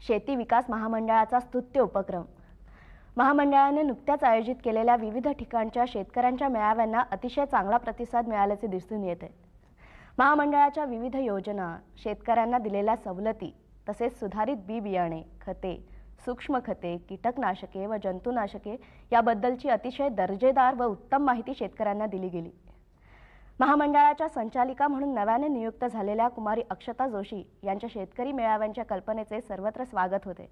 शेती विकास महामंडळाचा स्तुत्य उपक्रम. महामंडळाने नुकत्याच आयोजित केलेल्या विविध ठिकाणच्या शेतकऱ्यांच्या मेळाव्यांना अतिशय चांगला प्रतिसाद मिळाल्याचे दिसून येत आहे. महामंडळाच्या विविध योजना, शेतकऱ्यांना दिलेल्या सवलती, तसेच सुधारित बी बियाणे, खते, सूक्ष्म खते, कीटकनाशके व जंतुनाशके याबद्दलची अतिशय दर्जेदार व उत्तम माहिती शेतकऱ्यांना दिली गेली. महामंडळाच्या संचालिका म्हणून नव्याने नियुक्त झालेल्या कुमारी अक्षता जोशी यांच्या शेतकरी मेळाव्यांच्या कल्पनेचे सर्वत्र स्वागत होते.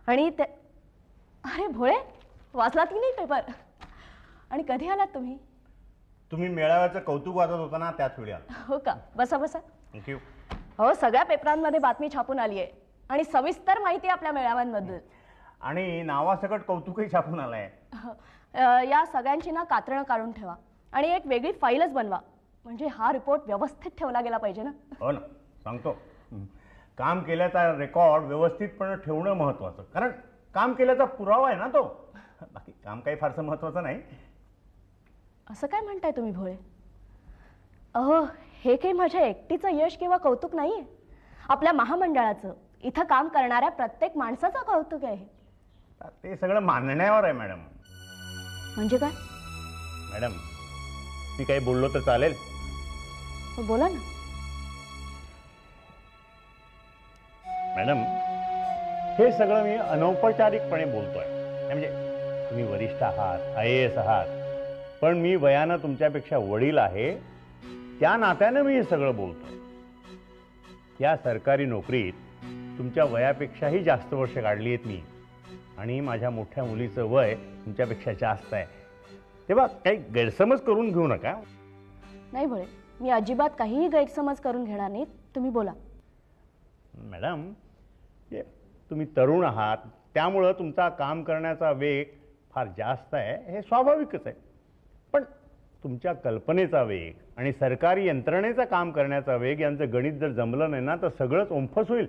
आणि ते अरे भोळे, वाचलात की नाही पेपर? आणि कधी आलात तुम्ही? तुम्ही मेळाव्याचं कौतुक वाचत होता ना, त्याच वेळी आलो. हो का? बसा बसा. थँक्यू. हो, सगळ्या पेपरांमध्ये बातमी छापून आली आहे आणि सविस्तर माहिती आपल्या मेळाव्यांबद्दल. आणि नावासकट कौतुकही छापून आलंय. या सगळ्यांची ना कात्रणं काढून ठेवा आणि एक वेगळी फाईलच बनवा, म्हणजे हा रिपोर्ट व्यवस्थित ठेवला गेला पाहिजे ना. हो ना, सांगतो. काम केल्याचा रेकॉर्ड व्यवस्थितपणे ठेवणं महत्वाचं, कारण काम केल्याचा पुरावा आहे ना तो. बाकी काम काही फारसं महत्वाचं नाही. असं काय म्हणताय तुम्ही भोळे? अहो, हे काही माझ्या एकटीचं यश किंवा कौतुक नाहीये. आपल्या महामंडळाचं, इथं काम करणाऱ्या प्रत्येक माणसाचं कौतुक आहे. ते सगळं मानण्यावर आहे मॅडम. म्हणजे काय? मॅडम, मी काही बोललो तर चालेल? बोला ना. मॅडम, हे सगळं मी अनौपचारिकपणे बोलतोय. म्हणजे तुम्ही वरिष्ठ आहात, IAS आहात, पण मी वयानं तुमच्यापेक्षा वडील आहे, त्या नात्यानं मी हे सगळं बोलतोय. या सरकारी नोकरीत तुमच्या वयापेक्षाही जास्त वर्ष काढली आहेत मी, आणि माझ्या मोठ्या मुलीचं वय तुमच्यापेक्षा जास्त आहे. तेव्हा काही गैरसमज करून घेऊ नका. नाही भोळे, मी अजिबात काहीही गैरसमज करून घेणार नाही. तुम्ही बोला. मॅडम, तुम्ही तरुण आहात, त्यामुळं तुमचा काम करण्याचा वेग फार जास्त आहे, हे स्वाभाविकच आहे. पण तुमच्या कल्पनेचा वेग आणि सरकारी यंत्रणेचा काम करण्याचा वेग यांचं गणित जर जमलं नाही ना, तर सगळंच ओंफस होईल.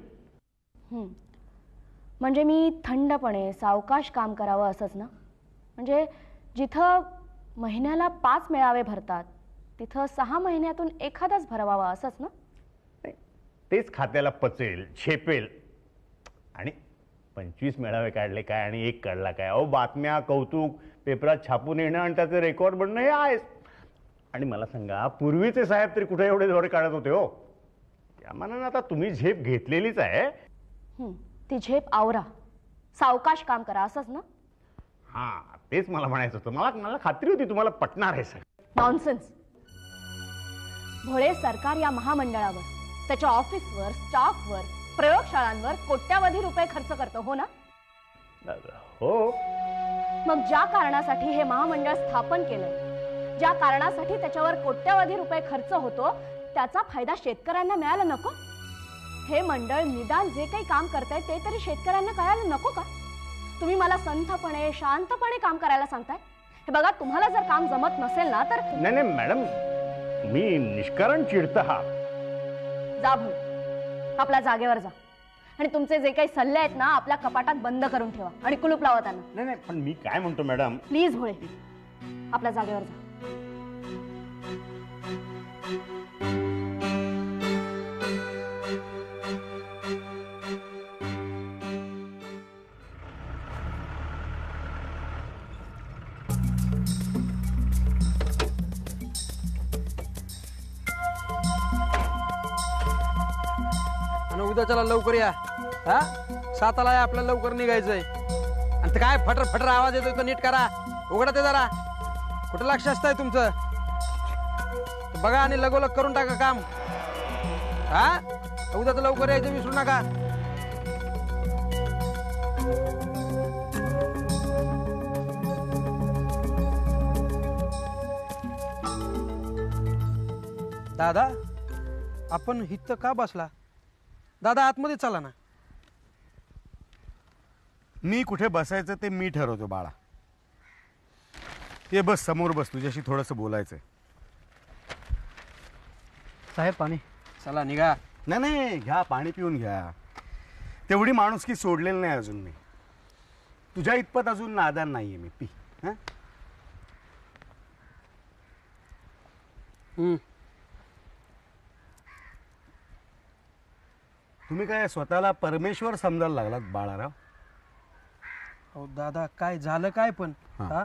म्हणजे मी थंडपणे सावकाश काम करावं असंच ना? म्हणजे जिथं महिन्याला 5 मेळावे भरतात, तिथं 6 महिन्यातून एखादाच भरवावा असंच ना? तेच खात्याला पचेल, झेपेल. आणि 25 मेळावे काढले काय आणि एक काढला काय? अहो, बातम्या, कौतुक पेपरात छापून येणं आणि त्याचं रेकॉर्ड बनणं हे आहेच. आणि मला सांगा, पूर्वीचे साहेब तरी कुठे एवढे दौरे काढत होते हो? त्या मानानं आता तुम्ही झेप घेतलेलीच आहे. ती झेप आवरा, सावकाश काम करा असंच ना? हा, तेच मला म्हणायचं होतं. मला खात्री होती तुम्हाला पटणार आहे सर. नॉनसेन्स. भोळे, सरकार या महामंडळावर, त्याच्या ऑफिसवर, स्टाफवर, प्रयोगशाळांवर कोट्यावधी रुपये खर्च करतो, हो ना? हो. मग ज्या कारणासाठी हे महामंडळ स्थापन केलंय, ज्या कारणासाठी त्याच्यावर कोट्यावधी रुपये खर्च होतो, त्याचा फायदा शेतकऱ्यांना मिळायला नको? हे मंडळ निदान जे काही काम करताय ते तरी शेतकऱ्यांना कळायला नको का? तुम्ही मला संथपणे, शांतपणे काम करायला सांगताय. हे बघा, तुम्हाला जर काम जमत नसेल ना तर... नाही मॅडम, मी निष्कारण चिडत आहात. जा भाऊ, आपल्या जागेवर जा आणि तुमचे जे काही सल्ले आहेत ना, आपल्या कपाटात बंद करून ठेवा आणि कुलूप लावा त्यांना. नाही, पण मी काय म्हणतो मॅडम, प्लीज भोळे, आपल्या जागेवर जा. चला लवकर या. हा, 7ला आहे, आपल्याला लवकर निघायचंय. आणि ते काय फटर फटर आवाज येतोय तो नीट करा. उघडा ते जरा. कुठं लक्ष असतंय तुमचं? बघा आणि लगोलग करून टाका काम. हा, उद्या तर लवकर यायचं विसरू नका. दादा, आपण इथं का बसला? दादा, आतमध्ये चला ना. मी कुठे बसायचं ते मी ठरवतो बाळा. ये बस, समोर बस, तुझ्याशी थोडंसं बोलायचंय. साहेब, पाणी. चला निघा. नाही, घ्या, पाणी पिऊन घ्या. तेवढी माणुसकी सोडलेली नाही अजून मी. तुझ्या इतपत अजून नादान नाहीये मी. पी. हा, तुम्ही काय स्वतःला परमेश्वर समजायला लागलात बाळाराव? अहो दादा काय झालं काय पण हा. हा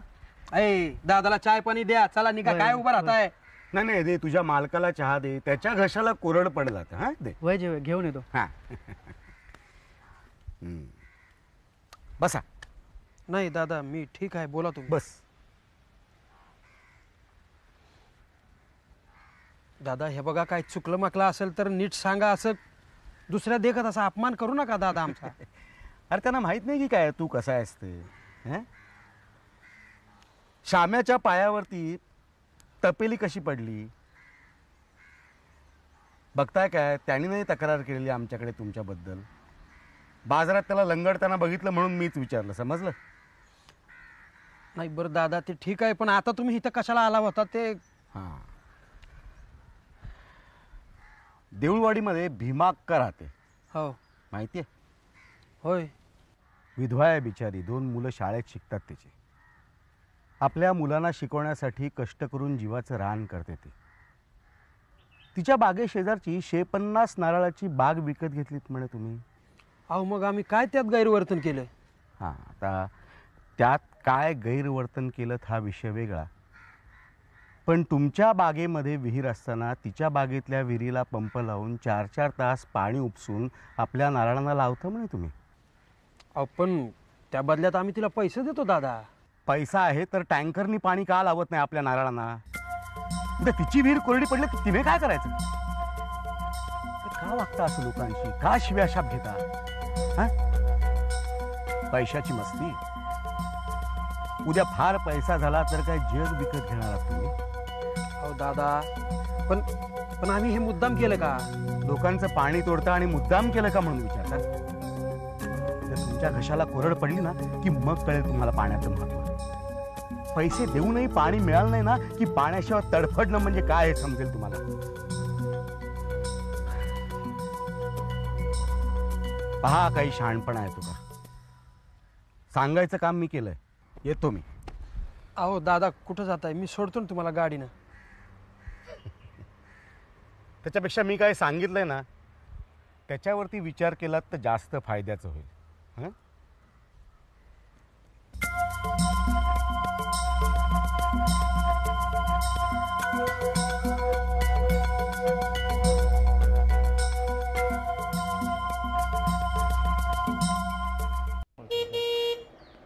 ऐ दादाला चाय पाणी द्या, चला निघा, काय उभं राहताय? नाही नाही, दे तुझ्या मालकाला चहा दे, त्याच्या घशाला कोरड पड जातं. हा दे. वय जे घेऊन येतो. हा बसा. नाही दादा मी ठीक आहे, बोला तुम्ही. बस. दादा हे बघा, काय चुकलं माकलं असेल तर नीट सांगा, असं दुसऱ्या देखत असा अपमान करू नका दादा आमचा. अरे त्यांना माहित नाही की काय तू कसा आहेस ते. हं? शाम्याच्या पायावरती तपेली कशी पडली बघताय काय? त्यांनी नाही तक्रार केलेली आमच्याकडे तुमच्याबद्दल. बाजारात त्याला लंगडताना बघितलं म्हणून मीच विचारलं, समजलं? नाही बरं दादा ते ठीक आहे, पण आता तुम्ही इथं कशाला आला होता ते? हां, देऊळवाडीमध्ये भीमाक्का राहते, हो माहिती आहे? होय. विधवा आहे बिचारी, 2 मुलं शाळेत शिकतात तिची. आपल्या मुलांना शिकवण्यासाठी कष्ट करून जीवाचं रान करते ती. तिच्या बागेशेजारची 150 नारळाची बाग विकत घेतलीत म्हणे तुम्ही. अहो मग आम्ही काय त्यात गैरवर्तन केलं? हां, आता त्यात काय गैरवर्तन केलं हा विषय वेगळा, पण तुमच्या बागेमध्ये विहीर असताना तिच्या बागेतल्या विहिरीला पंप लावून 4-4 तास पाणी उपसून आपल्या नारळांना लावतं म्हणे तुम्ही. अहो पण त्या बदल्यात आम्ही तिला पैसे देतो दादा. पैसा आहे तर टँकरनी पाणी का लावत नाही आपल्या नारळांना? तिची विहीर कोरडी पडली तर तिने काय करायचं? का वागता असं लोकांशी? का शिव्याशाप घेता? हा? पैशाची मस्ती. उद्या फार पैसा झाला तर काय जग विकत घेणार आहात तुम्ही? अहो दादा पण आम्ही हे मुद्दाम केलं का? लोकांचं पाणी तोडता आणि मुद्दाम केलं का म्हणून विचारता? जर तुमच्या घशाला कोरड पडली ना की मग कळेल तुम्हाला पाण्याचं महत्व. पैसे देऊनही पाणी मिळालं नाही ना की पाण्याशिवाय तडफडणं म्हणजे काय हे समजेल तुम्हाला. पहा, काही शहाणपणा आहे तुला. सांगायचं काम मी केलंय, येतो मी. अहो दादा कुठं जाताय? मी सोडतो ना तुम्हाला गाडीनं. त्याच्यापेक्षा मी काय सांगितलंय ना त्याच्यावरती विचार केलात तर जास्त फायद्याचं होईल. हं?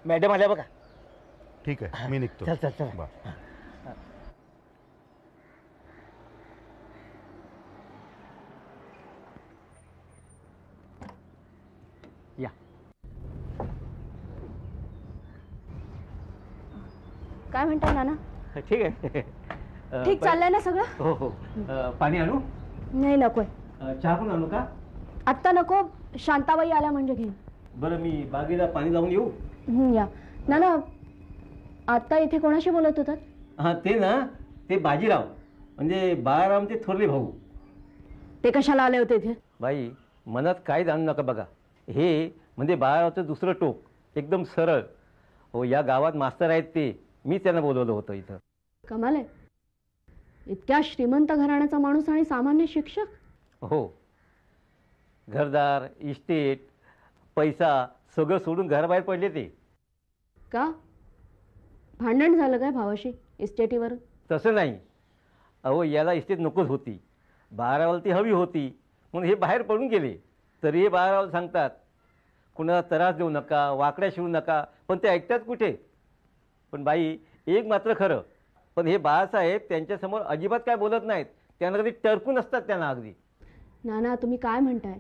मॅडम आल्या बघा. ठीक आहे, मी निघतो. चल चल चल. बरं. या. काय म्हणताय नाना? ठीक आहे. ठीक चाललंय ना सगळं? हो हो. पाणी आणू? नाही नकोय, चहा पण आणू का? आत्ता नको, शांताबाई आल्या म्हणजे घेईन. बरं मी बागेला पाणी लावून येऊ? या नाना. आता इथे कोणाशी बोलत होतात? हां ते ना, ते बाजीराव म्हणजे बाळारामचे थोरले भाऊ. ते कशाला आले होते इथे? बाई मनात काय जाणू नका बघा. हे म्हणजे बाळारावचं दुसरं टोक, एकदम सरळ. हो, या गावात मास्तर आहेत ते, मी त्यांना बोलवलं होतं इथं. कमाल आहे, इतक्या श्रीमंत घराण्याचा माणूस आणि सामान्य शिक्षक. हो, घरदार, इस्टेट, पैसा सगळं सोडून घराबाहेर पडले ते. का भांडण झालं काय भावाशी इस्टेटीवर? तसं नाही. अहो याला इस्टेट नकोच होती, बाळारावाला ती हवी होती, म्हणून हे बाहेर पडून गेले. तरी हे बाळारावाला सांगतात कुणाला त्रास देऊ नका, वाकड्या शिवू नका, पण ते ऐकतात कुठे? पण बाई एक मात्र खरं, पण हे बाळासाहेब त्यांच्यासमोर अजिबात काय बोलत नाहीत. त्यांना कधी टरकून असतात त्यांना अगदी. नाना तुम्ही काय म्हणताय?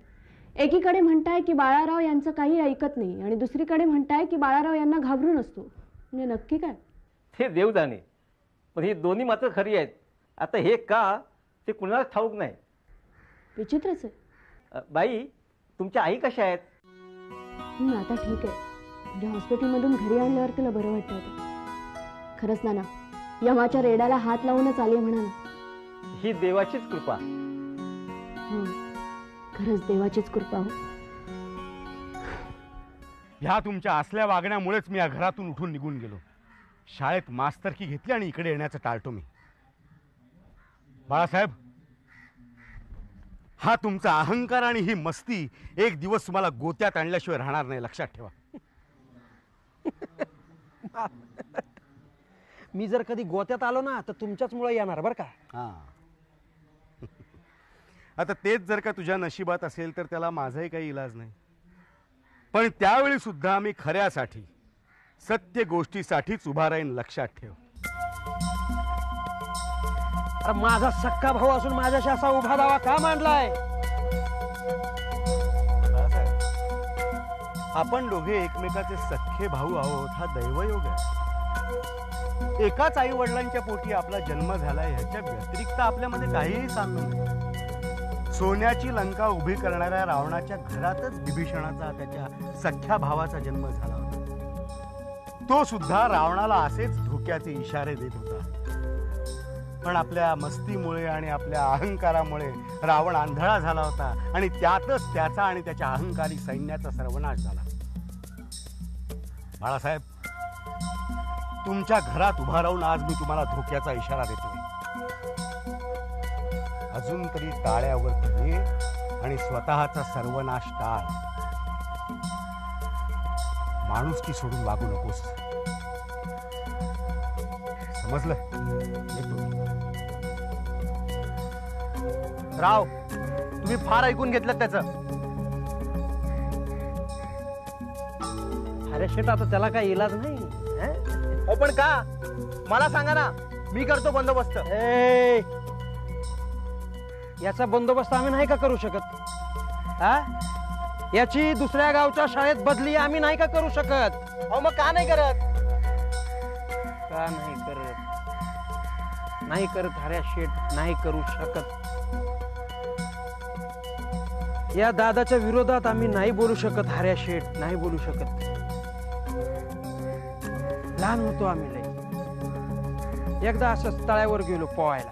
एकीकडे म्हणताय की बाळाराव यांचं काही ऐकत नाही आणि दुसरीकडे म्हणताय की बाळाराव यांना घाबरून असतो. म्हणजे नक्की काय? हे देव जाणे, पण ही दोन्ही मात्र खरी आहेत. आता हे का ते कुणालाच ठाऊक नाही. विचित्रच आहे. बाई तुमच्या आई कशा आहेत? आता ठीक आहे, म्हणजे हॉस्पिटलमधून घरी आणल्यावर तिला बरं वाटतं होतं. खरंच नाना, यमाच्या रेड्याला हात लावूनच आली म्हणा ना. ही देवाचीच कृपा. हो, खरंच देवाचीच कृपा. हो, ह्या तुमच्या असल्या वागण्यामुळेच मी या घरातून उठून निघून गेलो. शाळेत मास्तरकी घेतली आणि इकडे येण्याचं टाळतो मी. बाळासाहेब, हा तुमचा अहंकार आणि ही मस्ती एक दिवस तुम्हाला गोत्यात आणल्याशिवाय राहणार नाही, लक्षात ठेवा. मी जर कधी गोत्यात आलो ना तर तुमच्याचमुळे येणार बरं का. हा. आता तेच जर का तुझ्या नशिबात असेल तर त्याला माझाही काही इलाज नाही. पण त्यावेळी सुद्धा मी खऱ्यासाठी, सत्य गोष्टीसाठीच उभा राहीन, लक्षात ठेव. अरे माझा सक्का भाऊ असून माझ्याशी असा उभा दावा का मांडलाय? आपण दोघे एकमेकाचे सख्खे भाऊ आहोत, हा दैवयोग आहे. एकाच आई वडिलांच्या पोटी आपला जन्म झालाय, ह्याच्या व्यतिरिक्त आपल्यामध्ये काहीही सांगणं नाही. सोन्याची लंका उभी करणाऱ्या रावणाच्या घरातच विभीषणाचा, त्याच्या सख्ख्या भावाचा जन्म झाला होता. तो सुद्धा रावणाला असेच धोक्याचे इशारे देत होता. पण आपल्या मस्तीमुळे आणि आपल्या अहंकारामुळे रावण आंधळा झाला होता आणि त्यातच त्याचा आणि त्याच्या अहंकारी सैन्याचा सर्वनाश झाला. बाळासाहेब, तुमच्या घरात उभा राहून आज मी तुम्हाला धोक्याचा इशारा देतोय. अजून तरी टाळ्यावरती ये आणि स्वतःचा सर्वनाश टाळ. माणुसकी सोडून वागू नकोस, समजलं? येतो. राव, तुम्ही फार ऐकून घेतलं त्याचं. अरे शेट, आता त्याला काही इलाज नाही. हो पण का? मला सांगा ना, मी करतो बंदोबस्त. ए, याचा बंदोबस्त आम्ही नाही का करू शकत? हा, याची दुसऱ्या गावच्या शाळेत बदली आम्ही नाही का करू शकत? अहो मग का नाही करत? का नाही करत? नाही करत हऱ्या शेठ, नाही करू शकत. या दादाच्या विरोधात आम्ही नाही बोलू शकत हऱ्या शेठ, नाही बोलू शकत. लहान होतो आम्ही लय. एकदा असंच तळ्यावर गेलो पोहायला.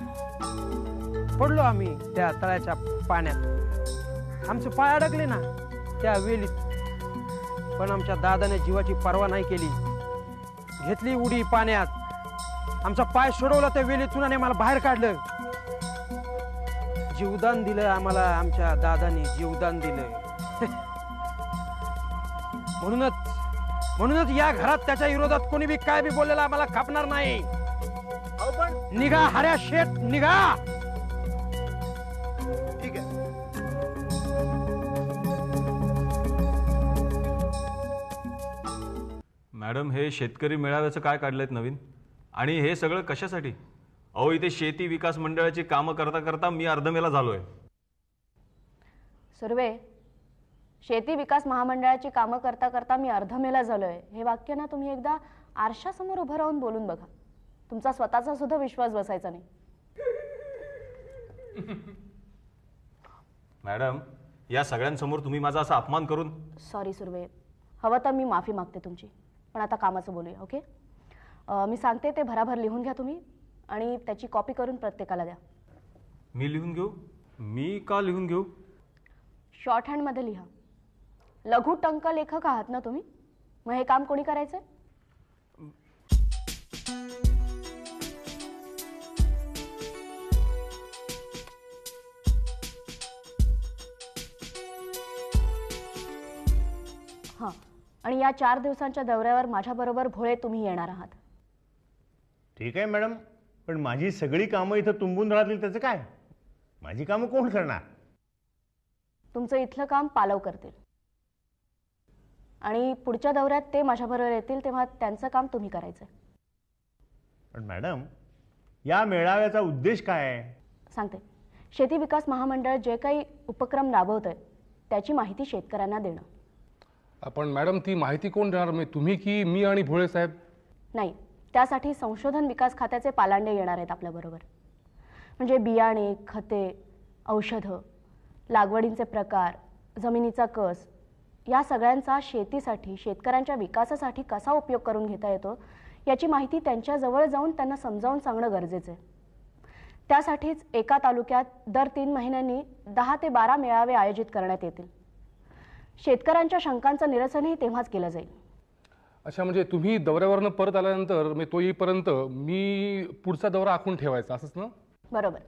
पडलो आम्ही त्या तळ्याच्या पाण्यात. आमचे पाय अडकले ना त्या वेलीत. पण आमच्या दादाने जीवाची पर्वा नाही केली. घेतली उडी पाण्यात. आमचा पाय सोडवला त्या वेलीतून आणि मला बाहेर काढलं. जीवदान दिलं आम्हाला आमच्या दादाने, जीवदान दिलं. म्हणूनच या घरात त्याच्या विरोधात कोणी बी काय बी बोललेला आम्हाला कापणार नाही. अहो पण निघा हऱ्या शेठ, निघा. ठीक आहे. मॅडम, हे शेतकरी मेळाव्याचं काय काढलंय नवीन? आणि हे सगळं कशासाठी? अहो, इथे शेती विकास मंडळाची कामं करता करता मी अर्धमेला झालोय. सुर्वे, शेती विकास महामंडळाची कामं करता करता मी अर्धमेला झालोय, हे वाक्य ना तुम्ही एकदा आरशासमोर उभं राहून बोलून बघा. तुमचा स्वतःचा सुद्धा विश्वास बसायचा नाही. मॅडम, या सगळ्यांसमोर तुम्ही माझा असा अपमान करून. सॉरी सुर्वे, हवं तर मी माफी मागते तुमची. पण आता कामाचं बोलूया. ओके, मी सांगते ते भराभर लिहून घ्या तुम्ही आणि त्याची कॉपी करून प्रत्येकाला द्या. मी लिहून घेऊ? मी का लिहून घेऊ? शॉर्ट हँडमध्ये लिहा. लघु टंक लेखक आहात ना तुम्ही, मग हे काम कोणी करायचंय? हां, आणि या 4 दिवसांच्या दौऱ्यावर माझ्याबरोबर भोळे तुम्ही येणार आहात. ठीक आहे मॅडम, पण माझी सगळी कामं इथं तुंबून राहतील त्याचं काय? माझी कामं कोण करणार? तुमचं इथलं काम पालव करतील आणि पुढच्या दौऱ्यात ते माझ्याबरोबर येतील तेव्हा त्यांचं काम तुम्ही करायचंय. पण मॅडम, या मेळाव्याचा उद्देश काय आहे? सांगते. शेती विकास महामंडळ जे काही उपक्रम राबवतंय त्याची माहिती शेतकऱ्यांना देणं. पण मॅडम, ती माहिती कोण देणार? मी, तुम्ही की मी आणि भोळे साहेब? नाही, त्यासाठी संशोधन विकास खात्याचे पालांडे येणार आहेत आपल्याबरोबर. म्हणजे बियाणे, खते, औषधं, लागवडींचे प्रकार, जमिनीचा कस या सगळ्यांचा शेतीसाठी, शेतकऱ्यांच्या विकासासाठी कसा उपयोग करून घेता येतो याची माहिती त्यांच्याजवळ जाऊन त्यांना समजावून सांगणं गरजेचं आहे. त्यासाठीच एका तालुक्यात दर 3 महिन्यांनी 10 ते 12 मेळावे आयोजित करण्यात येतील. शेतकऱ्यांच्या शंकांचं निरसनही तेव्हाच केलं जाईल. अच्छा, म्हणजे तुम्ही दौऱ्यावरनं परत आल्यानंतर मी तो येईपर्यंत मी पुढचा दौरा आखून ठेवायचा, असंच ना? बरोबर.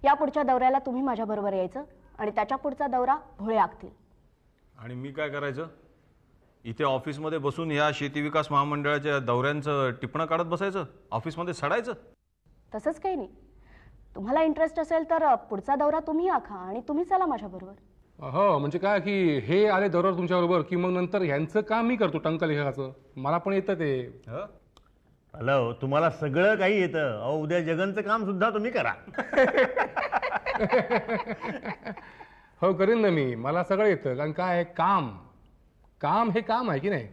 या पुढच्या दौऱ्याला तुम्ही माझ्याबरोबर यायचं आणि त्याच्या पुढचा दौरा भोळे आखतील. आणि मी काय करायचं? इथे ऑफिसमध्ये बसून ह्या शेती विकास महामंडळाच्या दौऱ्यांचं टिपणं काढत बसायचं, ऑफिसमध्ये सडायचं? तसंच काही नाही. तुम्हाला इंटरेस्ट असेल तर पुढचा दौरा तुम्ही आखा आणि तुम्ही चला माझ्याबरोबर. हो, म्हणजे काय की हे आले दररोज तुमच्याबरोबर की मग नंतर ह्यांचं काम मी करतो टंकलेखकाचं. मला पण येतं ते. हॅलो, तुम्हाला सगळं काही येतं. अहो, उद्या जगनचं काम सुद्धा तुम्ही करा. हो, करीन ना मी. मला सगळं येतं. कारण काय आहे, काम हे काम आहे की नाही.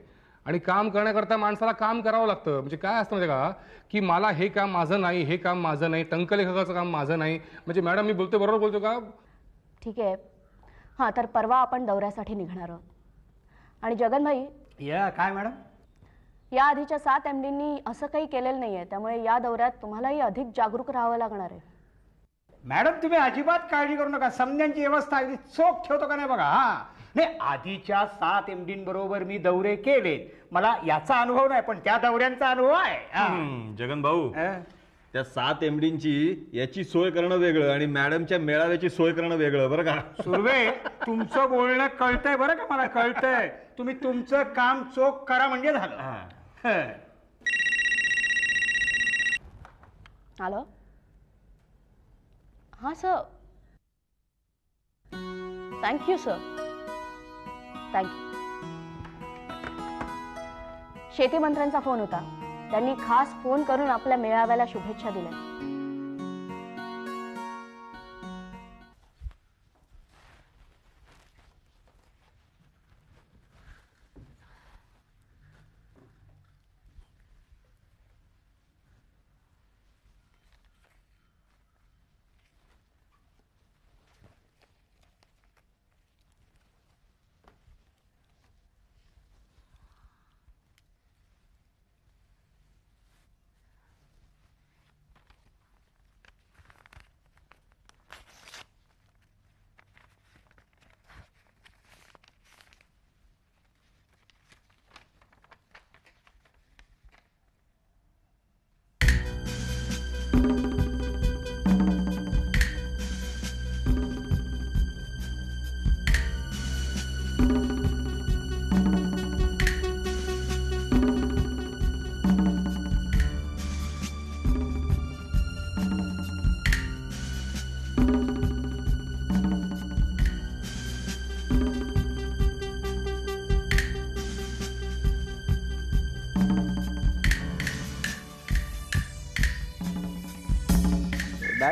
आणि काम करण्याकरता माणसाला काम करावं लागतं. म्हणजे काय असतं म्हणजे का की मला हे काम माझं नाही, हे काम माझं नाही, टंकलेखकाचं काम माझं नाही. म्हणजे मॅडम मी बोलतो बरोबर बोलतो का? ठीक आहे. हां, तर परवा आपण दौऱ्यासाठी निघणार आहोत. आणि जगन भाई, काय मॅडम? या आधीच्या 7 MDंनी असं काही केलेलं नाहीये, त्यामुळे या दौऱ्यात तुम्हालाही अधिक जागरूक राहावं लागणार आहे. मॅडम तुम्ही अजिबात काळजी करू नका. समजांची व्यवस्था अगदी चोख ठेवतो का नाही बघा. हा नाही, आधीच्या 7 MDंबरोबर मी दौरे केले. मला याचा अनुभव नाही, पण त्या दौऱ्यांचा अनुभव आहे. जगन भाऊ, त्या 7 MDंची याची सोय करणं वेगळं आणि मॅडमच्या मेळाव्याची सोय करणं वेगळं, बरं का? सुर्वे, तुमचं बोलणं कळतंय बरं का, मला कळतंय. तुम्ही तुमचं काम चोख करा म्हणजे झालं. हॅलो. हां सर. Thank you sir. थँक्यू. शेती मंत्र्यांचा फोन होता. त्यांनी खास फोन करून आपल्या मेळाव्याला शुभेच्छा दिल्या.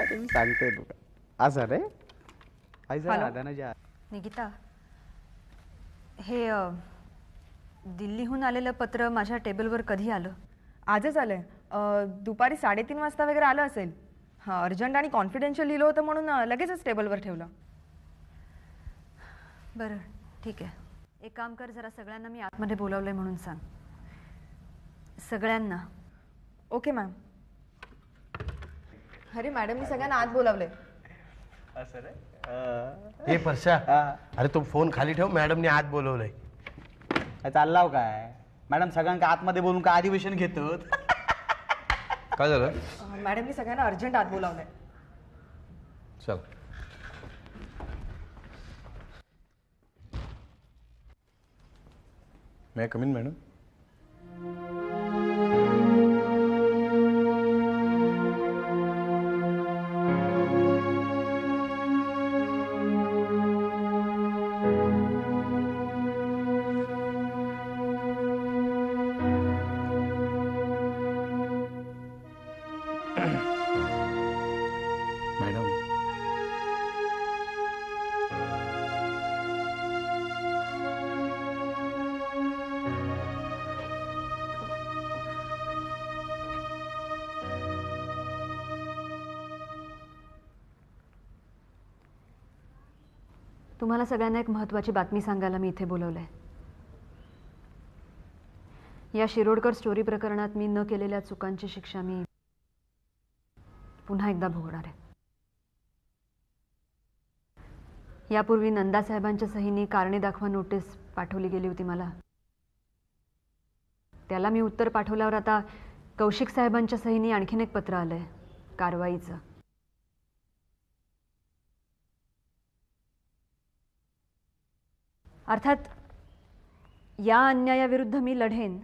तुम्ही सांगते असं रे. निकिता, हे दिल्लीहून आलेलं पत्र माझ्या टेबलवर कधी आलं? आजच आलंय. दुपारी 3:30 वाजता वगैरे आलं असेल. हां, अर्जंट आणि कॉन्फिडेन्शियल लिहिलं होतं म्हणून लगेचच टेबलवर ठेवलं. बरं, ठीक आहे. एक काम कर, जरा सगळ्यांना मी आतमध्ये बोलावलंय म्हणून सांग. सगळ्यांना. Okay ma'am. अरे मॅडम, मी सगळ्यांना आत बोलावलंय. हे परशा, अरे तो फोन खाली ठेव. मॅडमने आत बोलवलंय. चाललाव काय? मॅडम सगळ्यांना आतमध्ये बोलून काय अधिवेशन घेतात? काय झालं? मॅडम, मी सगळ्यांना अर्जंट आत बोलावलंय. चल. मे कम इन मॅडम? तुम्हाला सगळ्यांना एक महत्त्वाची बातमी सांगायला मी इथे बोलवलंय. या शिरोडकर स्टोरी प्रकरणात मी न केलेल्या चुकांची शिक्षा मी पुन्हा एकदा भोगणार आहे. यापूर्वी नंदासाहेबांच्या सहीने कारणे दाखवा नोटीस पाठवली गेली होती मला. त्याला मी उत्तर पाठवल्यावर आता कौशिक साहेबांच्या सहीने आणखीन एक पत्र आलंय, कारवाईचं. मॅडम, मी सगळ्यांना आत बोलावलंय. सगळ्यांना. ओके. Okay ma'am. अर्थात या अन्यायाविरुद्ध मी लढेन,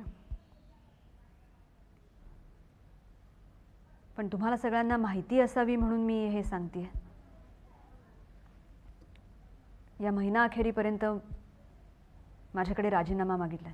पण तुम्हाला सगळ्यांना माहिती असावी म्हणून मी हे सांगतेय. या महिना अखेरीपर्यंत माझ्याकडे राजीनामा मागितलाय.